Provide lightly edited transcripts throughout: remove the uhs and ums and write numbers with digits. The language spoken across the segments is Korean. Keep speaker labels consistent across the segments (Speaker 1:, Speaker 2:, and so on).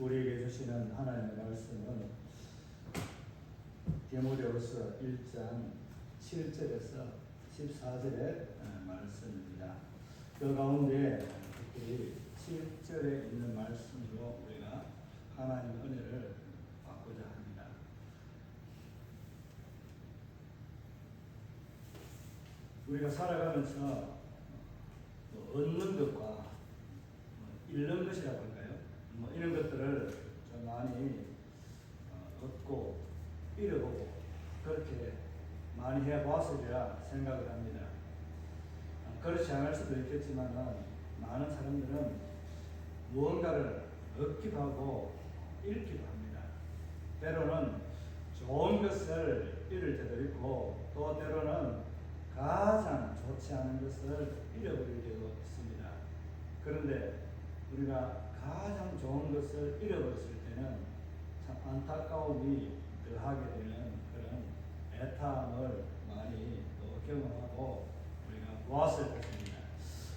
Speaker 1: 우리에게 주시는 하나님의 말씀은 디모데후서 1장 7절에서 14절의 말씀입니다. 그 가운데 특히 7절에 있는 말씀으로 우리가 하나님의 은혜를 받고자 합니다. 우리가 살아가면서 얻는 것과 잃는 것이라고 할까요? 이런 것들을 좀 많이 얻고 잃어보고 그렇게 많이 해보았으리라 생각을 합니다. 그렇지 않을 수도 있겠지만 많은 사람들은 무언가를 얻기도 하고 잃기도 합니다. 때로는 좋은 것을 잃을 때도 있고 또 때로는 가장 좋지 않은 것을 잃어버릴 때도 있습니다. 그런데 우리가 가장 좋은 것을 잃어버렸을 때는 참 안타까움이 더하게 되는 그런 애타함을 많이 또 경험하고 우리가 보았을 것입니다.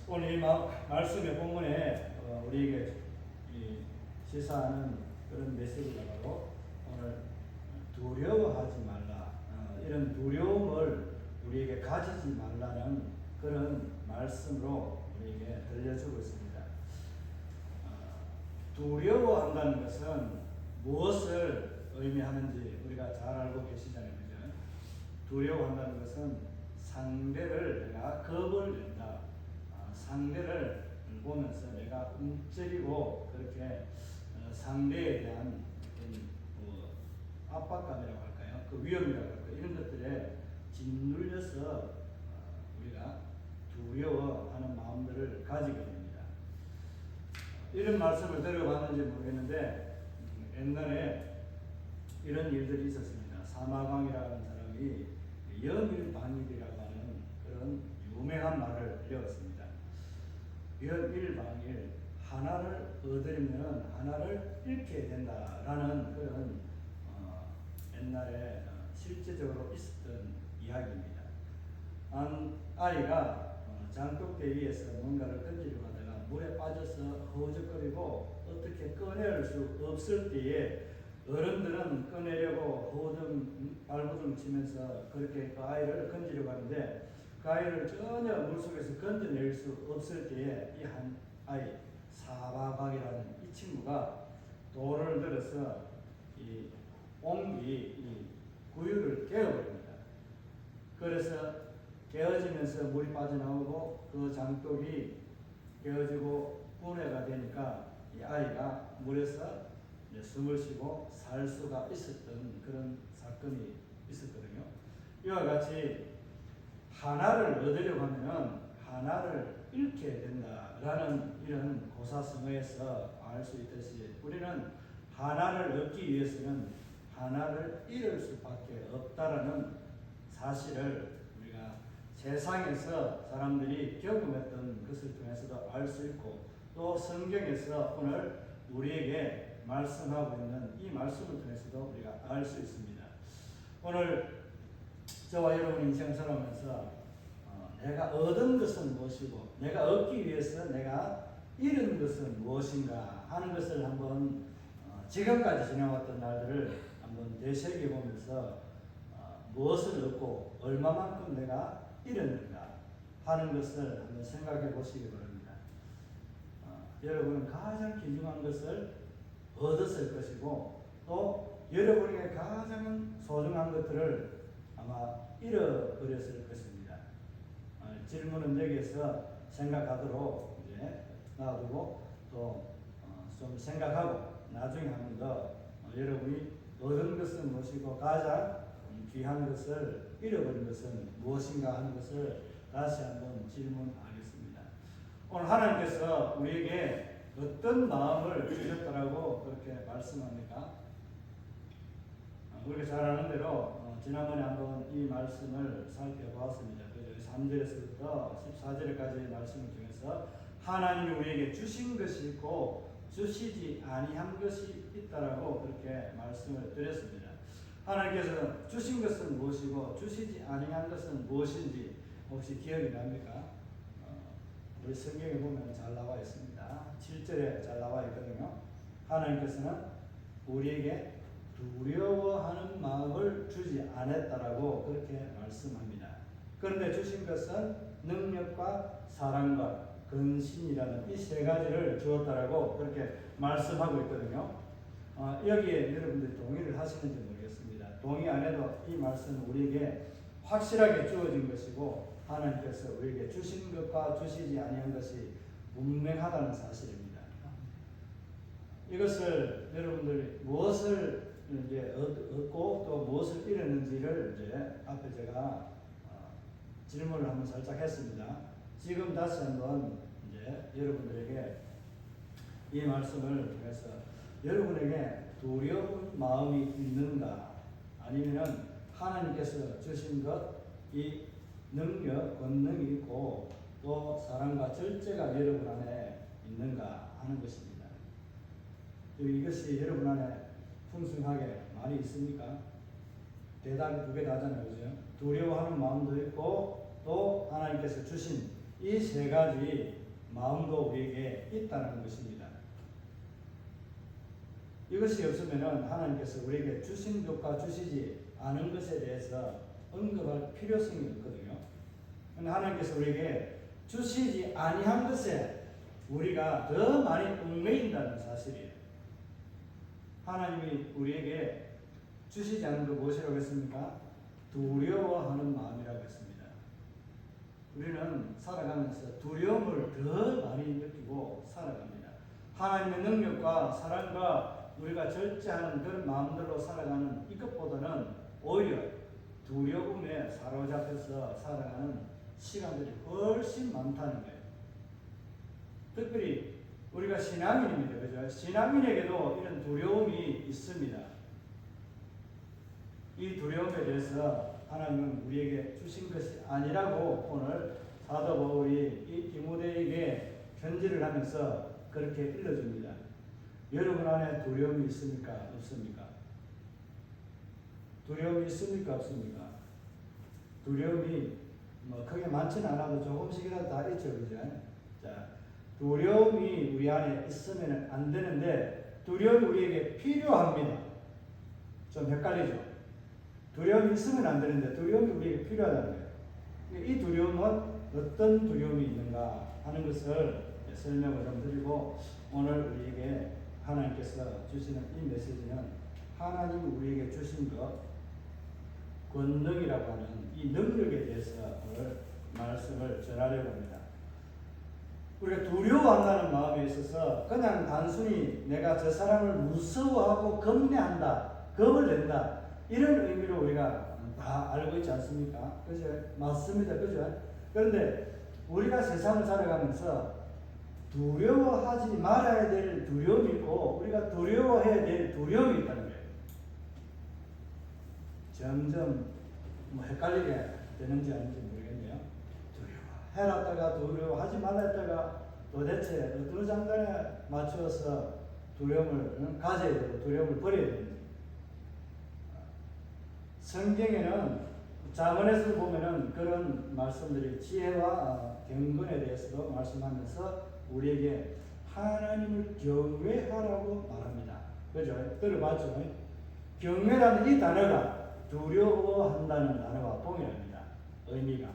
Speaker 1: 오늘 이 말씀의 본문에 우리에게 시사하는 그런 메시지가 바로 오늘 두려워하지 말라, 이런 두려움을 우리에게 가지지 말라는 그런 말씀으로 우리에게 들려주고 있습니다. 두려워한다는 것은 무엇을 의미하는지 우리가 잘 알고 계시잖아요. 그죠? 두려워한다는 것은 상대를 내가 겁을 낸다. 상대를 보면서 내가 움츠리고 그렇게 상대에 대한 압박감이라고 할까요? 그 위험이라고 할까요? 이런 것들에 짓눌려서 우리가 두려워하는 마음들을 가지게 됩니다. 이런 말씀을 들어봤는지 모르겠는데 옛날에 이런 일들이 있었습니다. 사마광이라는 사람이 연일방일이라고 하는 그런 유명한 말을 배웠습니다. 연일방일, 하나를 얻으려면 하나를 잃게 된다라는 그런 옛날에 실제적으로 있었던 이야기입니다. 한 아이가 장독대 위에서 뭔가를 던지려고 하다가 물에 빠져서 허우적거리고 어떻게 꺼낼 수 없을 때에 어른들은 꺼내려고 발버둥 치면서 그렇게 그 아이를 건지려고 하는데 그 아이를 전혀 물속에서 건져낼 수 없을 때에 이 한 아이 사바박이라는 이 친구가 돌을 들어서 이 옹기 구유를 깨어버립니다. 그래서 깨어지면서 물이 빠져나오고 그 장독이 깨어지고 분해가 되니까 이 아이가 물에서 숨을 쉬고 살 수가 있었던 그런 사건이 있었거든요. 이와 같이 하나를 얻으려고 하면 하나를 잃게 된다라는 이런 고사성어에서 알 수 있듯이 우리는 하나를 얻기 위해서는 하나를 잃을 수밖에 없다라는 사실을 우리가 세상에서 사람들이 경험했던 것을 통해서도 알 수 있고 또 성경에서 오늘 우리에게 말씀하고 있는 이 말씀을 통해서도 우리가 알 수 있습니다. 오늘 저와 여러분 인생 살아가면서 내가 얻은 것은 무엇이고 내가 얻기 위해서 내가 잃은 것은 무엇인가 하는 것을 한번 지금까지 지나왔던 날들을 한번 되새겨보면서 무엇을 얻고 얼마만큼 내가 잃었는가 하는 것을 한번 생각해 보시기 바랍니다. 여러분은 가장 귀중한 것을 얻었을 것이고 또 여러분에게 가장 소중한 것들을 아마 잃어버렸을 것입니다. 질문은 여기에서 생각하도록 이제 놔두고 또 좀 생각하고 나중에 한 번 더 여러분이 얻은 것은 무엇이고 가장 귀한 것을 잃어버린 것은 무엇인가 하는 것을 다시 한번 질문하겠습니다. 오늘 하나님께서 우리에게 어떤 마음을 주셨다라고 그렇게 말씀합니까? 우리가 잘 아는 대로 지난번에 한번 이 말씀을 살펴보았습니다. 3절에서부터 14절까지의 말씀을 통해서 하나님이 우리에게 주신 것이 있고 주시지 아니한 것이 있다라고 그렇게 말씀을 드렸습니다. 하나님께서 주신 것은 무엇이고 주시지 아니한 것은 무엇인지 혹시 기억이 납니까? 우리 성경에 보면 잘 나와 있습니다. 7절에 잘 나와 있거든요. 하나님께서는 우리에게 두려워하는 마음을 주지 않았다라고 그렇게 말씀합니다. 그런데 주신 것은 능력과 사랑과 근신이라는 이 세 가지를 주었다라고 그렇게 말씀하고 있거든요. 여기에 여러분들이 동의를 하시는지 모르겠습니다. 동의 안 해도 이 말씀은 우리에게 확실하게 주어진 것이고 하나님께서 우리에게 주신 것과 주시지 아니한 것이 분명하다는 사실입니다. 이것을 여러분들이 무엇을 이제 얻고 또 무엇을 잃었는지를 이제 앞에 제가 질문을 한번 살짝 했습니다. 지금 다시 한번 이제 여러분들에게 이 말씀을 통해서 여러분에게 두려운 마음이 있는가, 아니면은 하나님께서 주신 것, 이 능력, 권능이 있고 또 사랑과 절제가 여러분 안에 있는가 하는 것입니다. 이것이 여러분 안에 풍성하게 많이 있습니까? 대답이 두 개 다잖아요, 그죠? 두려워하는 마음도 있고 또 하나님께서 주신 이 세 가지 마음도 우리에게 있다는 것입니다. 이것이 없으면 하나님께서 우리에게 주신 것과 주시지 않은 것에 대해서 언급할 필요성이 없거든요. 하나님께서 우리에게 주시지 아니한 것에 우리가 더 많이 얽매인다는 사실이에요. 하나님이 우리에게 주시지 않은 것 무엇이라고 했습니까? 두려워하는 마음이라고 했습니다. 우리는 살아가면서 두려움을 더 많이 느끼고 살아갑니다. 하나님의 능력과 사랑과 우리가 절제하는 그런 마음들로 살아가는 이것보다는 오히려 두려움에 사로잡혀서 살아가는 시간들이 훨씬 많다는 거예요. 특별히 우리가 신앙인입니다. 그죠? 신앙인에게도 이런 두려움이 있습니다. 이 두려움에 대해서 하나님은 우리에게 주신 것이 아니라고 오늘 사도 바울이 이 디모데에게 편지를 하면서 그렇게 일러줍니다. 여러분 안에 두려움이 있습니까? 없습니까? 두려움이 있습니까? 없습니까? 두려움이 크게 많지는 않아도 조금씩이라도 다 있죠. 그죠? 자, 두려움이 우리 안에 있으면 안 되는데 두려움이 우리에게 필요합니다. 좀 헷갈리죠? 두려움이 있으면 안 되는데 두려움이 우리에게 필요하다는 거예요. 이 두려움은 어떤 두려움이 있는가 하는 것을 설명을 좀 드리고 오늘 우리에게 하나님께서 주시는 이 메시지는 하나님이 우리에게 주신 것, 권능이라고 하는 이 능력에 대해서 오늘 말씀을 전하려고 합니다. 우리가 두려워한다는 마음에 있어서 그냥 단순히 내가 저 사람을 무서워하고 겁내한다, 겁을 낸다 이런 의미로 우리가 다 알고 있지 않습니까? 그죠? 맞습니다. 그죠? 그런데 우리가 세상을 살아가면서 두려워하지 말아야 될 두려움이 있고 우리가 두려워해야 될 두려움이 있다는 거예요. 점점 헷갈리게 되는지 아닌지 모르겠네요. 두려워해놨다가 두려워하지 말았다가 도대체 어떤 장단에 맞추어서 두려움을 가져야 되고 두려움을 버려야 되는지. 성경에는 자문에서 보면은 그런 말씀들이 지혜와 경건에 대해서도 말씀하면서 우리에게 하나님을 경외하라고 말합니다. 그죠? 들어봤죠? 경외라는 이 단어가 두려워한다는 단어와 동일합니다. 의미가.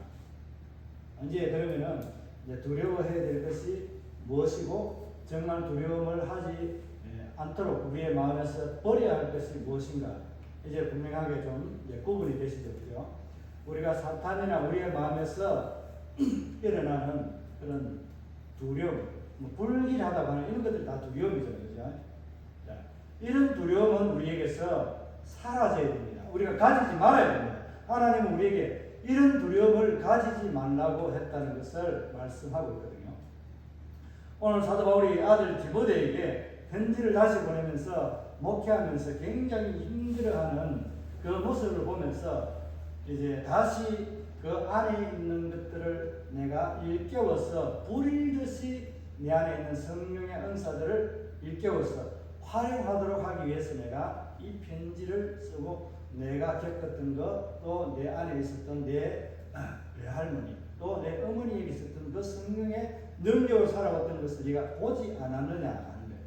Speaker 1: 이제 그러면은 이제 두려워해야 될 것이 무엇이고 정말 두려움을 하지 않도록 우리의 마음에서 버려야 할 것이 무엇인가 이제 분명하게 좀 이제 구분이 되시죠. 그죠? 우리가 사탄이나 우리의 마음에서 일어나는 그런 두려움, 불길하다고 하는 이런 것들이 다 두려움이죠. 그죠? 자, 이런 두려움은 우리에게서 사라져야 됩니다. 우리가 가지지 말아야 됩니다. 하나님은 우리에게 이런 두려움을 가지지 말라고 했다는 것을 말씀하고 있거든요. 오늘 사도 바울이 아들 디모데에게 편지를 다시 보내면서 목회하면서 굉장히 힘들어하는 그 모습을 보면서 이제 다시 그 안에 있는 것들을 내가 일깨워서 불듯이 내 안에 있는 성령의 은사들을 일깨워서 활용하도록 하기 위해서 내가 이 편지를 쓰고 내가 겪었던 것, 또 내 안에 있었던 내 할머니, 또 내 어머니에게 있었던 그 성령의 능력을 살아왔던 것을 네가 보지 않았느냐 하는 거예요.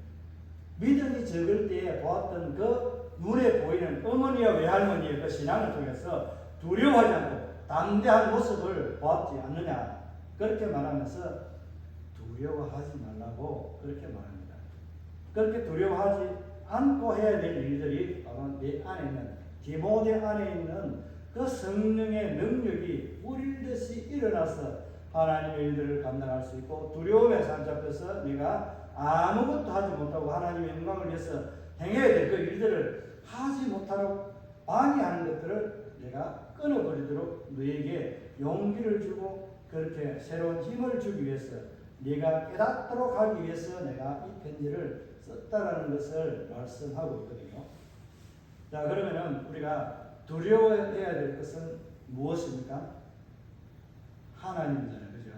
Speaker 1: 믿음이 적을 때에 보았던 그 눈에 보이는 어머니와 외할머니의 그 신앙을 통해서 두려워하지 않고 담대한 모습을 보았지 않느냐. 그렇게 말하면서 두려워하지 말라고 그렇게 말합니다. 그렇게 두려워하지 않고 해야 될 일들이 바로 내 안에 있는, 디모데 안에 있는 그 성령의 능력이 뿌릴듯이 일어나서 하나님의 일들을 감당할 수 있고, 두려움에 사로잡혀서 내가 아무것도 하지 못하고 하나님의 영광을 위해서 행해야 될 그 일들을 하지 못하도록 방해하는 것들을 내가 끊어버리도록 너에게 용기를 주고 그렇게 새로운 힘을 주기 위해서, 네가 깨닫도록 하기 위해서 내가 이 편지를 썼다라는 것을 말씀하고 있거든요. 자, 그러면은 우리가 두려워해야 될 것은 무엇입니까? 하나님이잖아요. 그죠?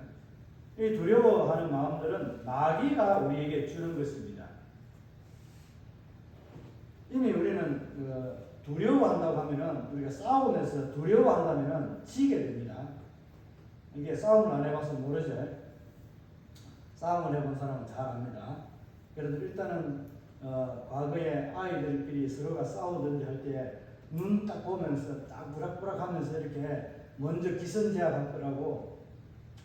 Speaker 1: 이 두려워하는 마음들은 마귀가 우리에게 주는 것입니다. 이미 우리는 두려워한다고 하면은, 우리가 싸움에서 두려워한다면은 지게 됩니다. 이게 싸움을 안 해봐서 모르죠. 싸움을 해본 사람은 잘 압니다. 그래도 일단은 과거에 아이들끼리 서로가 싸우든지 할 때 눈 딱 보면서 딱 부락부락 하면서 이렇게 먼저 기선제압할 거라고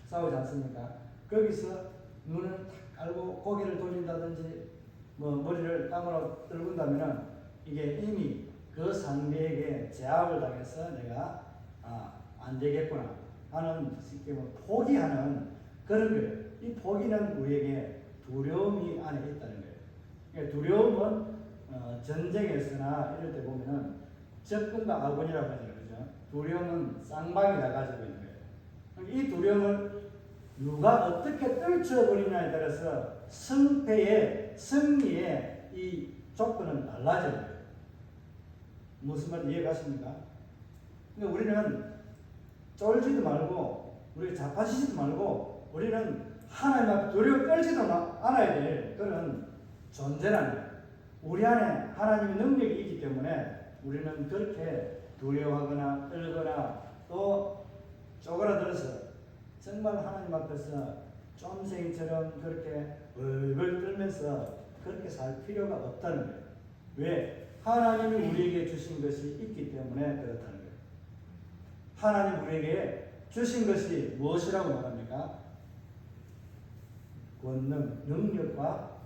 Speaker 1: 싸우지 않습니까? 거기서 눈을 딱 깔고 고개를 돌린다든지 뭐 머리를 땅으로 떨군다면은 이게 이미 그 상대에게 제압을 당해서 내가 안 되겠구나 하는, 쉽게 포기하는 그런 거예요. 이 포기는 우리에게 두려움이 안에 있다는 거예요. 그러니까 두려움은 전쟁에서나 이럴 때 보면은 적군과 아군이라고 하잖아요. 그죠? 두려움은 쌍방이 다 가지고 있는 거예요. 이 두려움을 누가 어떻게 떨쳐버리냐에 따라서 승패의, 승리의 이 조건은 달라져요. 무슨 말인지 이해가십니까? 그러니까 우리는 쫄지도 말고, 우리 자빠지지도 말고, 우리는 하나님 앞에 두려워 떨지도 않아야 될 그런 존재라는 거예요. 우리 안에 하나님의 능력이 있기 때문에 우리는 그렇게 두려워하거나 떨거나 또 쪼그라들어서 정말 하나님 앞에서 쫌생이처럼 그렇게 벌벌 떨면서 그렇게 살 필요가 없다는 거예요. 왜? 하나님이 우리에게 주신 것이 있기 때문에 그렇다는 거예요. 하나님 우리에게 주신 것이 무엇이라고 말합니까? 권능, 능력과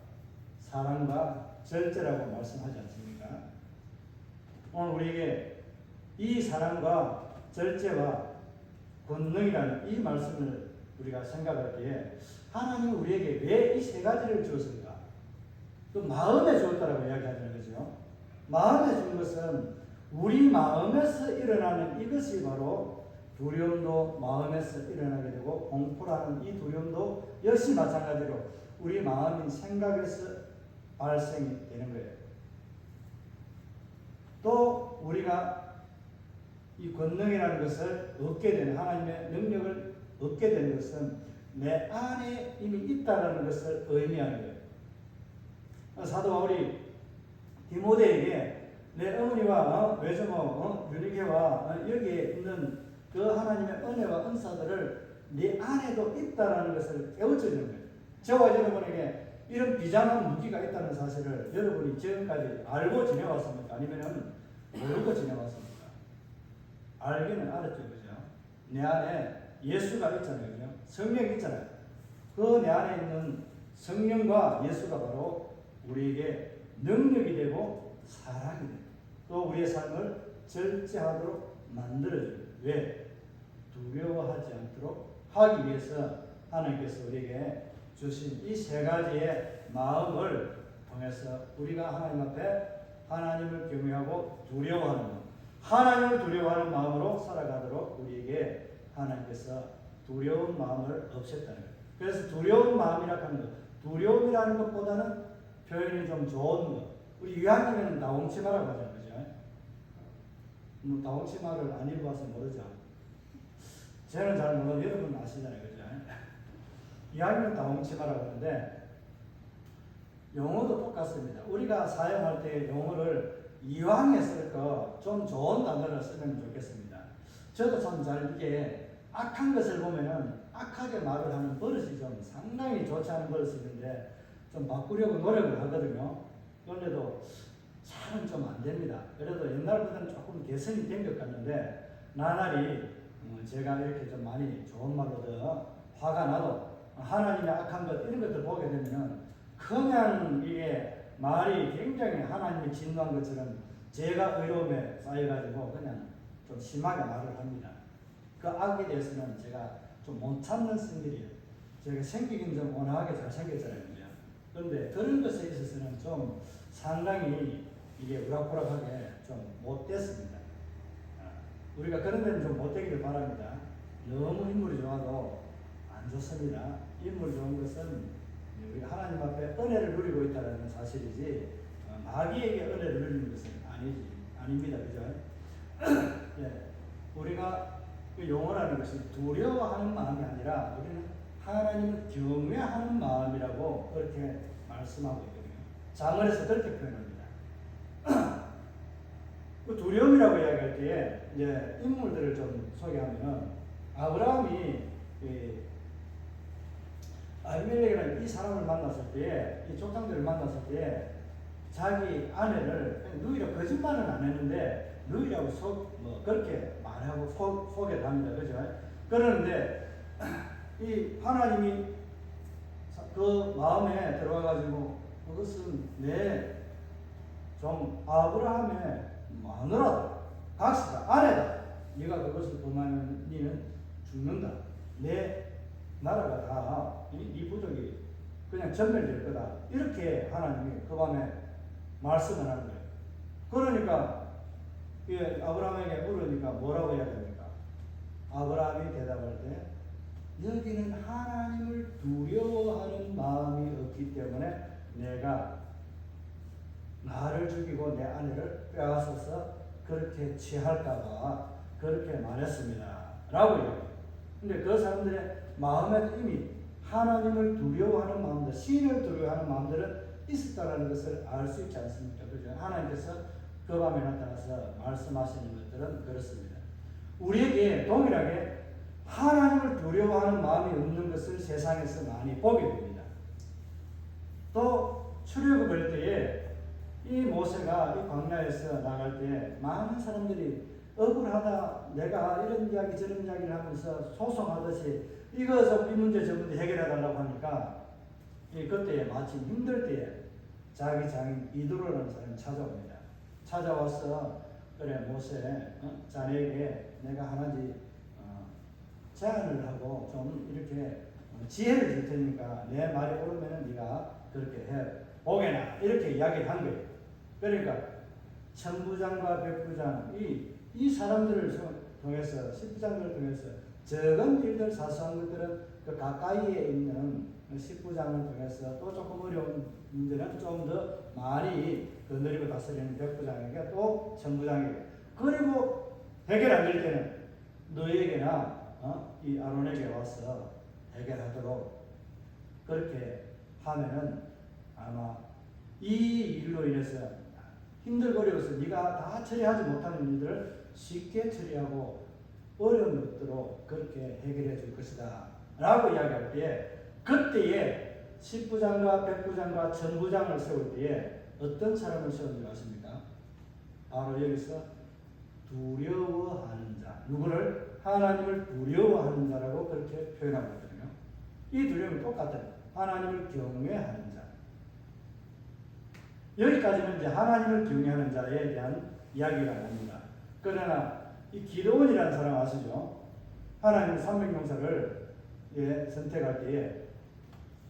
Speaker 1: 사랑과 절제라고 말씀하지 않습니까? 오늘 우리에게 이 사랑과 절제와 권능이라는 이 말씀을 우리가 생각할 때에 하나님은 우리에게 왜 이 세 가지를 주었을까? 또 마음에 주었다라고 이야기하는 거죠. 마음에 준 것은 우리 마음에서 일어나는 이것이 바로 두려움도 마음에서 일어나게 되고, 공포라는 이 두려움도 역시 마찬가지로 우리 마음인 생각에서 발생이 되는 거예요. 또 우리가 이 권능이라는 것을 얻게 되는, 하나님의 능력을 얻게 되는 것은 내 안에 이미 있다라는 것을 의미하는 거예요. 사도 바울이 디모데에게 내 어머니와 외조모 유니게와 여기에 있는 그 하나님의 은혜와 은사들을 네 안에도 있다라는 것을 깨우쳐주는 거예요. 저와 여러분에게 이런 비장한 무기가 있다는 사실을 여러분이 지금까지 알고 지내왔습니까? 아니면 모르고 지내왔습니까? 알기는 알았죠. 그죠? 내 안에 예수가 있잖아요. 그죠? 성령이 있잖아요. 그 내 안에 있는 성령과 예수가 바로 우리에게 능력이 되고 사랑이 되고 또 우리의 삶을 절제하도록 만들어줘요. 왜? 두려워하지 않도록 하기 위해서 하나님께서 우리에게 주신 이 세 가지의 마음을 통해서 우리가 하나님 앞에 하나님을 경외하고 두려워하는 마음, 하나님을 두려워하는 마음으로 살아가도록 우리에게 하나님께서 두려운 마음을 없앴다는 거예요. 그래서 두려운 마음이라고 하는 것, 두려움이라는 것보다는 표현이 좀 좋은 것, 우리 유학님에는 나홍치마라고 하잖아요. 그죠? 나홍치마를 안 입어봐서 모르죠. 저는 잘 모르고 여러분 아시잖아요. 그죠? 이왕이면 나홍치마라고 하는데 용어도 똑같습니다. 우리가 사용할 때 용어를 이왕에 쓸 거 좀 좋은 단어를 쓰면 좋겠습니다. 저도 참 잘 이게 악한 것을 보면은 악하게 말을 하는 버릇이 좀 상당히 좋지 않은 버릇이 있는데 좀 바꾸려고 노력을 하거든요. 잘은 좀 안 됩니다. 그래도 옛날보다는 조금 개선이 된 것 같는데 나날이 제가 이렇게 좀 많이 좋은 말로 더 화가 나도 하나님의 악한 것 이런 것들 보게 되면은 그냥 이게 말이 굉장히 하나님이 진노한 것처럼 제가 의로움에 쌓여가지고 그냥 좀 심하게 말을 합니다. 그 악에 대해서는 제가 좀 못 참는 성질이에요. 제가 생기긴 좀 온화하게 잘 생겼잖아요. 그런데 그런 것에 있어서는 좀 상당히 이게 우락부락하게 좀 못됐습니다. 우리가 그런 데는 좀 못되기를 바랍니다. 너무 인물이 좋아도 안 좋습니다. 인물 좋은 것은 우리가 하나님 앞에 은혜를 누리고 있다는 사실이지 마귀에게 은혜를 누리는 것은 아닙니다. 그죠? 예, 우리가 그 용어라는 것이 두려워하는 마음이 아니라 우리는 하나님을 경외하는 마음이라고 그렇게 말씀하고 있거든요. 잠언에서 그렇게 표현합니다. 그 두려움이라고 이야기할 때에 이제 인물들을 좀 소개하면은 아브라함이 아비멜렉이라는 이 사람을 만났을 때에 이 족장들을 만났을 때에 자기 아내를 누이라고 거짓말은 안 했는데 누이라고 그렇게 말하고 소개를 합니다. 그죠? 그러는데 이 하나님이 그 마음에 들어와가지고 그것은 내 좀 아브라함의 마누라다, 각시다, 아내다. 네가 그것을 범하면 네는 죽는다. 내 나라가 다 네 부족이 그냥 전멸될 거다. 이렇게 하나님이 그 밤에 말씀을 하는 거예요. 그러니까 아브라함에게 물으니까 뭐라고 해야 됩니까? 아브라함이 대답할 때 여기는 하나님을 두려워하는 마음이 없기 때문에 내가 나를 죽이고 내 아내를 빼앗아서 그렇게 취할까봐 그렇게 말했습니다. 라고 얘기해요. 근데 그 사람들의 마음에도 이미 하나님을 두려워하는 마음들, 신을 두려워하는 마음들은 있었다는 것을 알 수 있지 않습니까? 그죠? 하나님께서 그 밤에 나타나서 말씀하시는 것들은 그렇습니다. 우리에게 동일하게 하나님을 두려워하는 마음이 없는 것을 세상에서 많이 보게 됩니다. 또 출애굽할 때에 이 모세가 이 광야에서 나갈 때 많은 사람들이 억울하다, 내가 이런 이야기 저런 이야기를 하면서 소송하듯이 이거 이 문제 저 문제 해결해달라고 하니까 그때에 마침 힘들 때에 자기 장인 이드로라는 사람이 찾아옵니다. 찾아와서 그래 모세 자네에게 내가 하나지 제안을 하고 좀 이렇게 지혜를 줄 테니까 내 말이 옳으면 네가 그렇게 해 보게나 이렇게 이야기를 한 거예요. 그러니까 천부장과 백부장 이 사람들을 통해서 십부장들을 통해서 적은 일들 사소한 것들은 그 가까이에 있는 십부장을 통해서 또 조금 어려운 문제는 좀 더 많이 건드리고 다스리는 백부장에게 또 천부장에게 그리고 해결 안 될 때는 너에게나 이 아론에게 와서 해결하도록 그렇게 하면은 아마 이 일로 인해서 힘들고 어려워서 네가 다 처리하지 못하는 일들을 쉽게 처리하고 어려운 것들로 그렇게 해결해 줄 것이다 라고 이야기할 때에 그때에 십부장과 백부장과 천부장을 세울 때에 어떤 사람을 세운 줄 아십니까? 바로 여기서 두려워하는 자, 누구를? 하나님을 두려워하는 자라고 그렇게 표현하고 있거든요. 이 두려움이 똑같아요. 하나님을 경외하는 자. 여기까지는 이제 하나님을 경외하는 자에 대한 이야기가 나옵니다. 그러나 이 기드온이라는 사람 아시죠? 하나님 300용사를 선택할 때에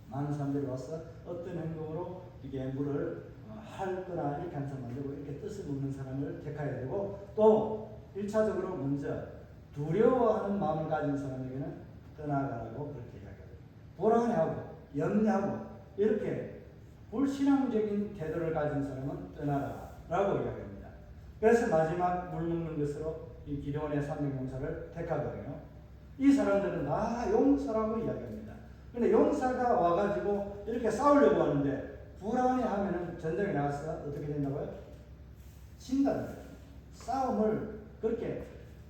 Speaker 1: 많은 사람들이 와서 어떤 행동으로 이게 물을 할 거나 이렇게 한 사람 만들고 이렇게 뜻을 묻는 사람을 택해야 되고 또 1차적으로 먼저 두려워하는 마음을 가진 사람에게는 떠나가라고 그렇게 이야기합니다. 불안해하고 염려하고 이렇게 불신앙적인 태도를 가진 사람은 떠나라 라고 이야기합니다. 그래서 마지막 물 먹는 것으로 이 기드온의 300용사를 택하거든요. 이 사람들은 다 용사라고 이야기합니다. 근데 용사가 와가지고 이렇게 싸우려고 하는데 불안해하면은 전쟁에 나가서 어떻게 된다고요? 진다는 거예요. 싸움을 그렇게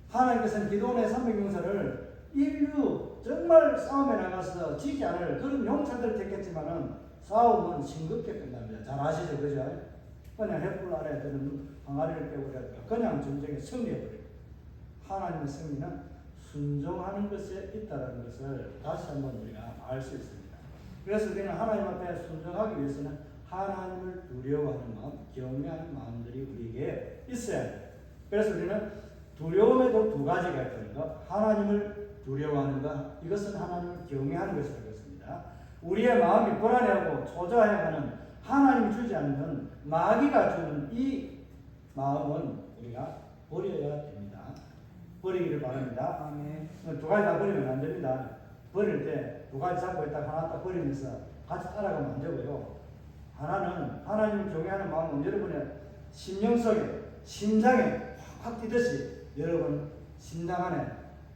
Speaker 1: 하나님께서는 기드온의 300용사를 인류 정말 싸움에 나가서 지지 않을 그런 용사들을 택했지만은 싸움은 싱겁게 끝납니다. 잘 아시죠? 그죠? 그냥 횃불 아래에 드는 항아리를 빼버려도 그냥 전쟁에 승리해버려요. 하나님의 승리는 순종하는 것에 있다는 것을 다시 한번 우리가 알 수 있습니다. 그래서 우리는 하나님 앞에 순종하기 위해서는 하나님을 두려워하는 마음, 경외하는 마음들이 우리에게 있어야 돼요. 그래서 우리는 두려움에도 두 가지가 있다는 것, 하나님을 두려워하는 것, 이것은 하나님을 경외하는 것이라고 했습니다. 우리의 마음이 불안해하고 초조해하는 하나님이 주지 않는 마귀가 주는 이 마음은 우리가 버려야 됩니다. 버리기를 바랍니다.
Speaker 2: 아멘.
Speaker 1: 두 가지 다 버리면 안 됩니다. 버릴 때 두 가지 잡고 있다가 하나 딱 버리면서 같이 따라가면 안 되고요. 하나는 하나님을 경외하는 마음은 여러분의 심령 속에, 심장에 확 뛰듯이 여러분 심장 안에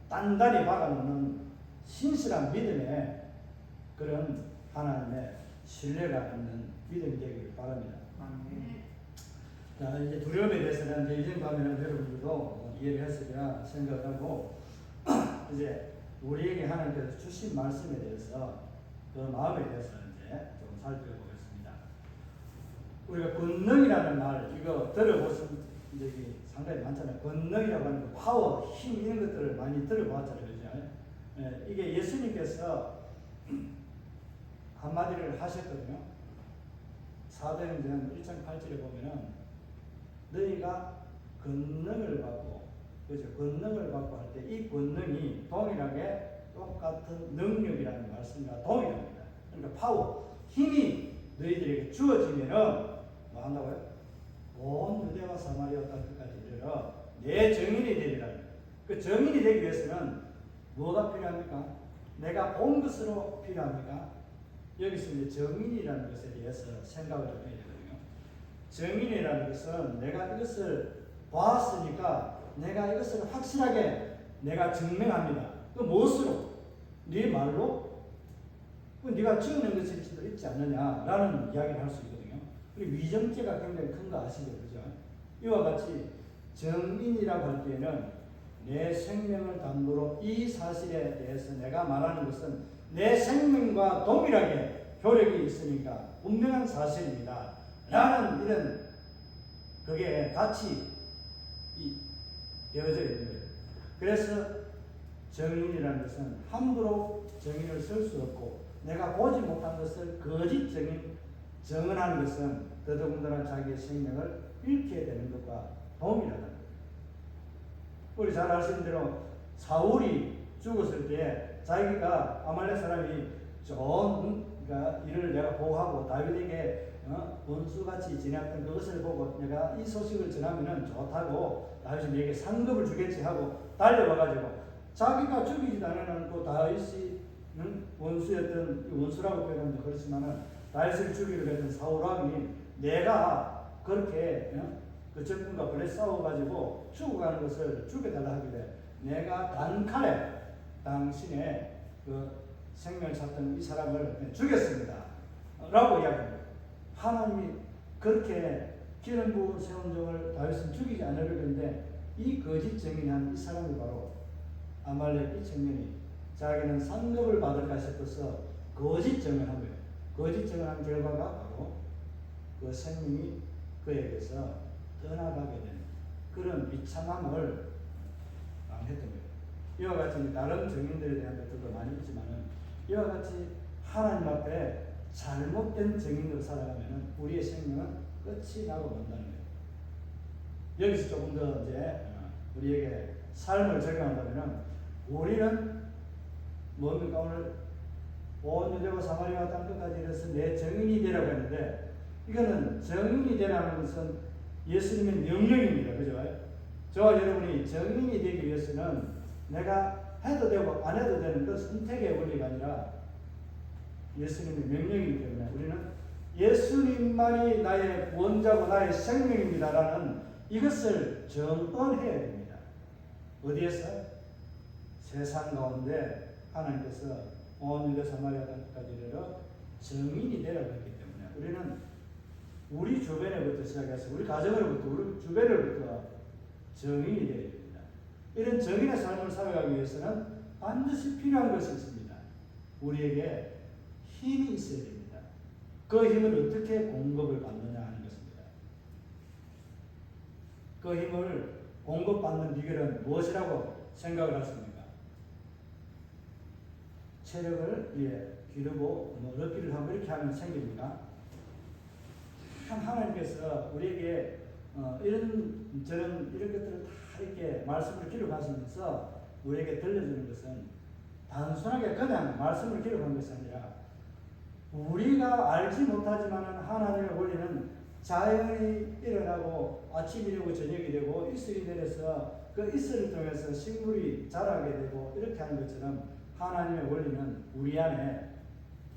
Speaker 1: 단단히 박아놓는 신실한 믿음의 그런 하나님의 신뢰가 있는 믿음이 되기를 바랍니다.
Speaker 2: 아멘.
Speaker 1: 자, 이제 두려움에 대해서는 이제 이전 가면은 여러분들도 이해를 했으리라 생각하고 이제 우리에게 하나님께서 주신 말씀에 대해서 그 마음에 대해서 이제 좀 살펴보겠습니다. 우리가 권능이라는 말 이거 들어보신 적이 상당히 많잖아요. 권능이라고 하는 거, 파워, 힘 이런 것들을 많이 들어봤잖아요, 그죠? 예, 이게 예수님께서 한마디를 하셨거든요. 사도행전 1장 8절에 보면은 너희가 권능을 받고, 그죠? 권능을 받고 할 때 이 권능이 동일하게 똑같은 능력이라는 말씀과 동일합니다. 그러니까 파워, 힘이 너희들에게 주어지면은 뭐 한다고요? 온 유대와 사마리아 땅끝까지 이르러 내 증인이 되리라. 그 증인이 되기 위해서는 뭐가 필요합니까? 내가 본 것으로 필요합니까? 여기서 이제 증인이라는 것에 대해서 생각을 해야 되거든요. 증인이라는 것은 내가 이것을 보았으니까 내가 이것을 확실하게 내가 증명합니다. 그 무엇으로? 네 말로? 그 네가 지어낸 것일 수도 있지 않느냐라는 이야기를 할 수 있거든요. 그리고 위정죄가 굉장히 큰 거 아시죠? 그죠? 이와 같이 증인이라고 할 때에는 내 생명을 담보로 이 사실에 대해서 내가 말하는 것은 내 생명과 동일하게 효력이 있으니까 분명한 사실입니다. 라는 이런 그게 같이 되어져 있는 거예요. 그래서 증인이라는 것은 함부로 증인을 쓸 수 없고 내가 보지 못한 것을 거짓 증언하는 것은 더더군다나 자기의 생명을 잃게 되는 것과 동일하다는 거예요. 우리 잘 아시는 대로 사울이 죽었을 때 자기가 아말렉 사람이 좋은 일을 내가 보호하고 다윗에게 원수같이 지냈던 그것을 보고 내가 이 소식을 전하면 좋다고 다윗이 내게 상급을 주겠지 하고 달려와가지고 자기가 죽이지도 않았고 다윗이 원수였던 원수라고 표현하는데 그렇지만은 다윗을 죽이려 했던 사울왕이 내가 그렇게 그 적군과 벌레 싸워가지고 죽어가는 것을 죽여달라 하길래 내가 단칼에 당신의 그 생명을 찾던 이 사람을 죽였습니다. 라고 이야기합니다. 하나님이 그렇게 기름 부은 세운 종을 다윗은 죽이지 않으려고 했는데 이 거짓 증인한 이 사람이 바로 아말렉 이 청년이 자기는 상급을 받을까 싶어서 거짓 증언한 거예요. 거짓 증언한 결과가 바로 그 생명이 그에게서 떠나가게 되는 그런 비참함을 했던 거예요. 이와 같이 다른 증인들에 대한 것들도 많이 있지만은 이와 같이 하나님 앞에 잘못된 증인으로 살아가면은 우리의 생명은 끝이 나고 만다는 거예요. 여기서 조금 더 이제 우리에게 삶을 적용한다면은 우리는 뭡니까? 오늘 온 유대와 사마리아 땅끝까지 이르러서 내 증인이 되라고 했는데 이거는 증인이 되라는 것은 예수님의 명령입니다. 그죠? 저와 여러분이 증인이 되기 위해서는 내가 해도 되고 안 해도 되는 그 선택의 원리가 아니라 예수님의 명령이기 때문에 우리는 예수님만이 나의 구원자고 나의 생명입니다라는 이것을 정언해야 됩니다. 어디에서? 세상 가운데 하나님께서 온 유대 사마리아 땅까지 이르러 증인이 되라고 했기 때문에 우리는 우리 주변에부터 시작해서 우리 가정으로부터 우리 주변으로부터 증인이 되어야 됩니다. 이런 증인의 삶을 살아가기 위해서는 반드시 필요한 것이 있습니다. 우리에게 힘이 있어야 됩니다. 그 힘을 어떻게 공급을 받느냐 하는 것입니다. 그 힘을 공급받는 비결은 무엇이라고 생각을 하십니까? 체력을 기르고 얻기를 하고 이렇게 하면 생깁니까? 하나님께서 우리에게 저런 이런 것들을 다 이렇게 말씀을 기록하시면서 우리에게 들려주는 것은 단순하게 그냥 말씀을 기록한 것이 아니라 우리가 알지 못하지만 하나님의 원리는 자연이 일어나고 아침이 되고 저녁이 되고 이슬이 내려서 그 이슬을 통해서 식물이 자라게 되고 이렇게 하는 것처럼 하나님의 원리는 우리 안에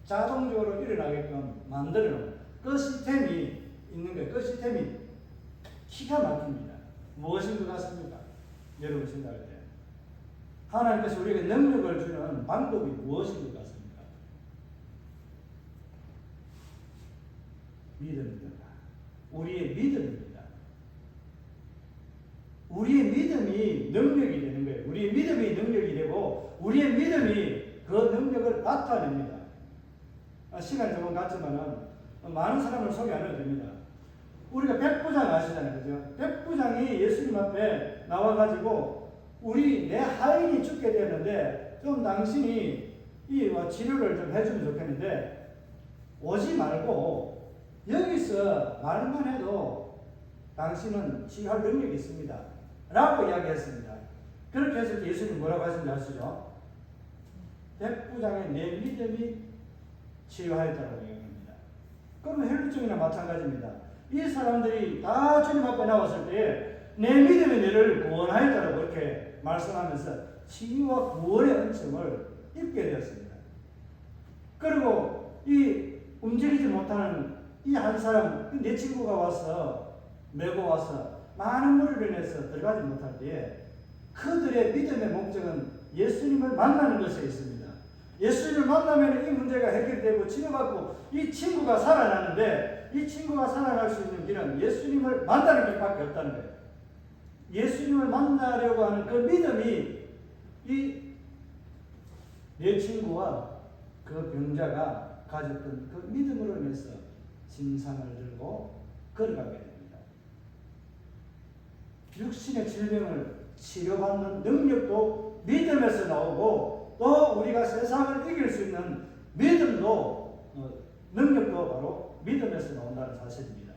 Speaker 1: 자동적으로 일어나게끔 만들어 놓은 그 시스템이 있는 거예요. 그 시스템이 기가 막힙니다. 무엇인 것 같습니까? 여러분 생각할 때 하나님께서 우리에게 능력을 주는 방법이 무엇인 것 같습니까? 믿음입니다. 우리의 믿음입니다. 우리의 믿음이 능력이 되는 거예요. 우리의 믿음이 능력이 되고 우리의 믿음이 그 능력을 나타냅니다. 시간이 조금 갔지만은 많은 사람을 소개 안 해도 됩니다. 우리가 백부장 아시잖아요. 그죠? 백부장이 예수님 앞에 나와가지고 내 하인이 죽게 되었는데 좀 당신이 이 치료를 좀 해주면 좋겠는데 오지 말고 여기서 말만 해도 당신은 치유할 능력이 있습니다. 라고 이야기했습니다. 그렇게 해서 예수님 뭐라고 하신지 아시죠? 백부장의 내 믿음이 치유하였다고 얘기합니다. 그러면 혈루증이나 마찬가지입니다. 이 사람들이 다 주님 앞에 나왔을 때 내 믿음이 너를 구원하였다고 그렇게 말씀하면서 치유와 구원의 은총을 입게 되었습니다. 그리고 이 움직이지 못하는 이 한 사람, 내 친구가 와서 메고 와서 많은 무리를 인해서 들어가지 못할 때에 그들의 믿음의 목적은 예수님을 만나는 것에 있습니다. 예수님을 만나면 이 문제가 해결되고 치료받고 이 친구가 살아나는데 이 친구가 살아날 수 있는 길은 예수님을 만나는 길밖에 없다는 거예요. 예수님을 만나려고 하는 그 믿음이 내 친구와 그 병자가 가졌던 그 믿음으로 인해서 짐상을 들고 걸어가게 됩니다. 육신의 질병을 치료받는 능력도 믿음에서 나오고 또 우리가 세상을 이길 수 있는 믿음도 능력도 바로 믿음에서 나온다는 사실입니다.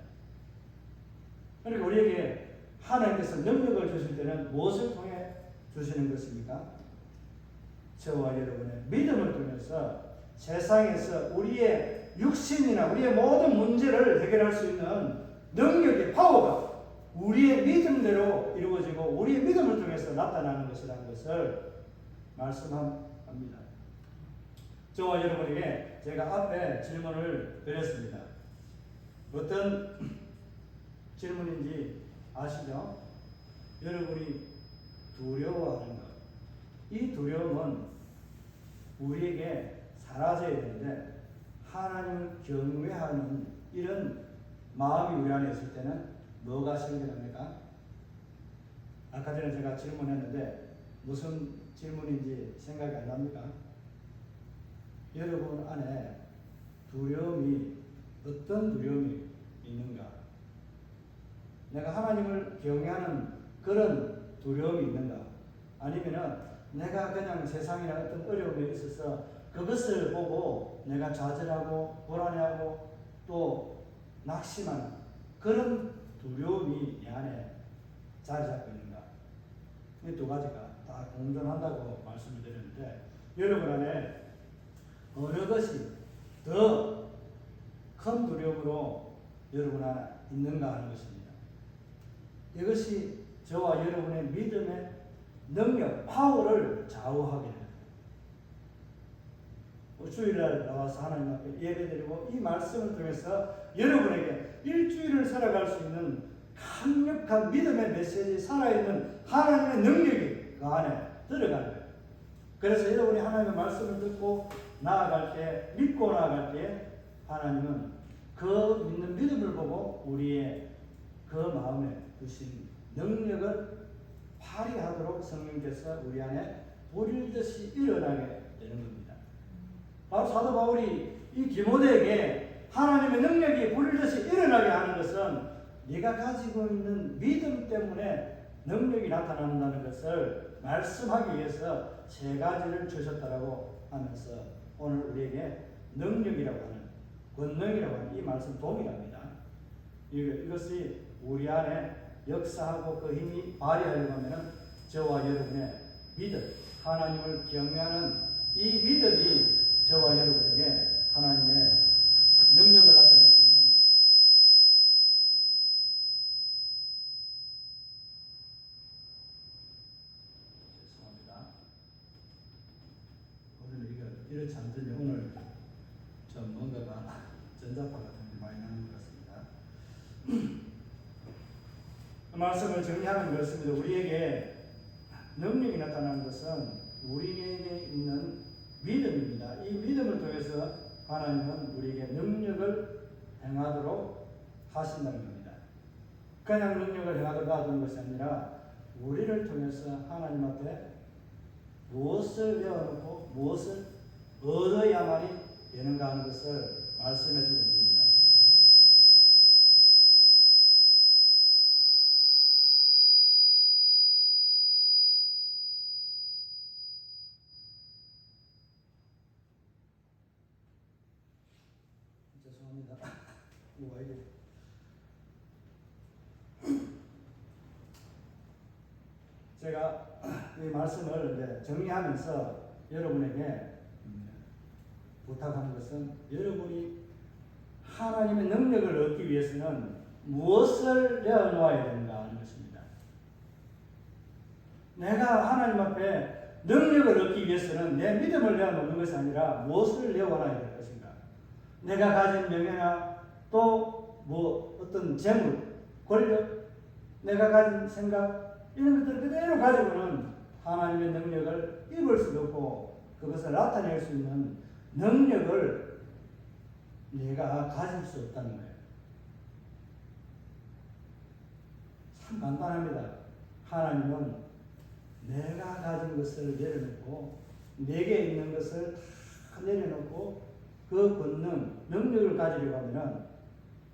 Speaker 1: 그러니까 우리에게 하나님께서 능력을 주실 때는 무엇을 통해 주시는 것입니까? 저와 여러분의 믿음을 통해서 세상에서 우리의 육신이나 우리의 모든 문제를 해결할 수 있는 능력의 파워가 우리의 믿음대로 이루어지고 우리의 믿음을 통해서 나타나는 것이라는 것을 말씀합니다. 저와 여러분에게 제가 앞에 질문을 드렸습니다. 어떤 질문인지 아시죠? 여러분이 두려워하는 것. 이 두려움은 우리에게 사라져야 되는데 하나님을 경외하는 이런 마음이 우리 안에 있을 때는 뭐가 생겨납니까? 아까 전에 제가 질문했는데 무슨 질문인지 생각이 안 납니까? 여러분 안에 두려움이 어떤 두려움이 있는가? 내가 하나님을 경외하는 그런 두려움이 있는가? 아니면은 내가 그냥 세상이나 어떤 어려움에 있어서 그것을 보고 내가 좌절하고 불안해하고 또 낙심하는 그런 두려움이 내 안에 자리 잡고 있는가? 이 두 가지가 다 공존한다고 말씀을 드렸는데 여러분 안에 어느 것이 더 큰 두려움으로 여러분 안에 있는가 하는 것입니다. 이것이 저와 여러분의 믿음의 능력, 파워를 좌우하게 됩니다. 주일날 나와서 하나님 앞에 예배드리고 이 말씀을 통해서 여러분에게 일주일을 살아갈 수 있는 강력한 믿음의 메시지, 살아있는 하나님의 능력이 그 안에 들어가는 거예요. 그래서 여러분이 하나님의 말씀을 듣고 나아갈 때, 믿고 나아갈 때 하나님은 그 믿는 믿음을 보고 우리의 그 마음에 주신 능력을 발휘하도록 성령께서 우리 안에 불일듯이 일어나게 되는 겁니다. 바로 사도 바울이 이 디모데에게 하나님의 능력이 불일듯이 일어나게 하는 것은 네가 가지고 있는 믿음 때문에 능력이 나타난다는 것을 말씀하기 위해서 세 가지를 주셨다라고 하면서 오늘 우리에게 능력이라고 하는, 권능이라고 하는 이 말씀 동일합니다. 이것이 우리 안에 역사하고 그 힘이 발휘하려고 하면 저와 여러분의 믿음, 하나님을 경외하는 이 믿음이 저와 여러분에게 하나님의 능력을 나타낼 수 있는, 죄송합니다. 오늘 이렇지 않더니 오늘 좀 뭔가가 전자파 같은 게 많이 나는 것 같습니다. 그 말씀을 정리하는 것입니다. 우리에게 능력이 나타나는 것은 우리에게 있는 믿음입니다. 이 믿음을 통해서 하나님은 우리에게 능력을 행하도록 하신다는 겁니다. 그냥 능력을 행하도록 놔두는 것이 아니라 우리를 통해서 하나님 앞에 무엇을 배워놓고 무엇을 얻어야만이 되는가 하는 것을 말씀해 주고 있는 겁니다. 죄송합니다. 이거 왜 이래? 제가 이 말씀을 이제 정리하면서 여러분에게 부탁하는 것은, 여러분이 하나님의 능력을 얻기 위해서는 무엇을 내어놓아야 되는가 하는 것입니다. 내가 하나님 앞에 능력을 얻기 위해서는 내 믿음을 내어놓는 것이 아니라 무엇을 내어놔야 될 것인가? 내가 가진 명예나 또 뭐 어떤 재물, 권력, 내가 가진 생각, 이런 것들을 그대로 가지고는 하나님의 능력을 입을 수도 없고 그것을 나타낼 수 있는 능력을 내가 가질 수 없다는 거예요. 참 간단합니다. 하나님은 내가 가진 것을 내려놓고 내게 있는 것을 다 내려놓고 그 권능, 능력을 가지려고 하면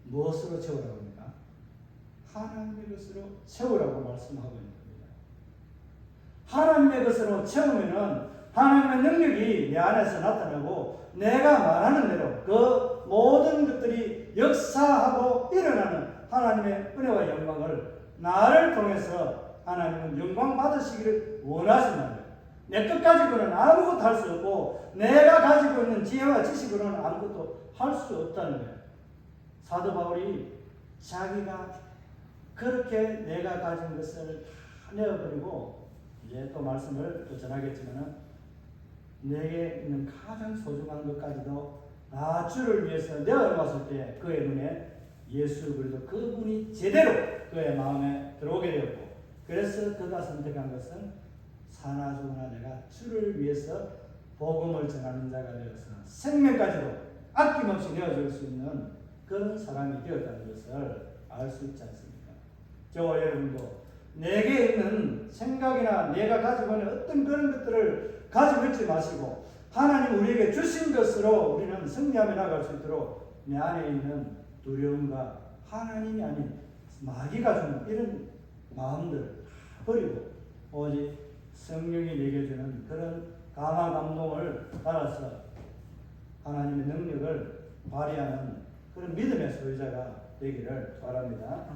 Speaker 1: 무엇으로 채우라고 합니까? 하나님의 것으로 채우라고 말씀하고 있는 겁니다. 하나님의 것으로 채우면은 하나님의 능력이 내 안에서 나타나고 내가 말하는 대로 그 모든 것들이 역사하고 일어나는 하나님의 은혜와 영광을 나를 통해서 하나님은 영광 받으시기를 원하신다는 거예요. 내 것 가지고는 아무것도 할 수 없고 내가 가지고 있는 지혜와 지식으로는 아무것도 할 수 없다는 거예요. 사도 바울이 자기가 그렇게 내가 가진 것을 다 내어버리고, 이제 또 말씀을 또 전하겠지만 내게 있는 가장 소중한 것까지도 나 주를 위해서 내어놓았을 때 그의 눈에 예수 그리스도 그분이 제대로 그의 마음에 들어오게 되었고, 그래서 그가 선택한 것은 사나 죽으나 내가 주를 위해서 복음을 전하는 자가 되어서 생명까지도 아낌없이 내어줄 수 있는 그런 사람이 되었다는 것을 알 수 있지 않습니까? 저와 여러분도 내게 있는 생각이나 내가 가지고 있는 어떤 그런 것들을 가지고 있지 마시고 하나님 우리에게 주신 것으로 우리는 승리하며 나갈 수 있도록 내 안에 있는 두려움과 하나님이 아닌 마귀가 주는 이런 마음들 다 버리고 오직 성령이 내게 주는 그런 감화 감동을 따라서 하나님의 능력을 발휘하는 그런 믿음의 소유자가 되기를 바랍니다.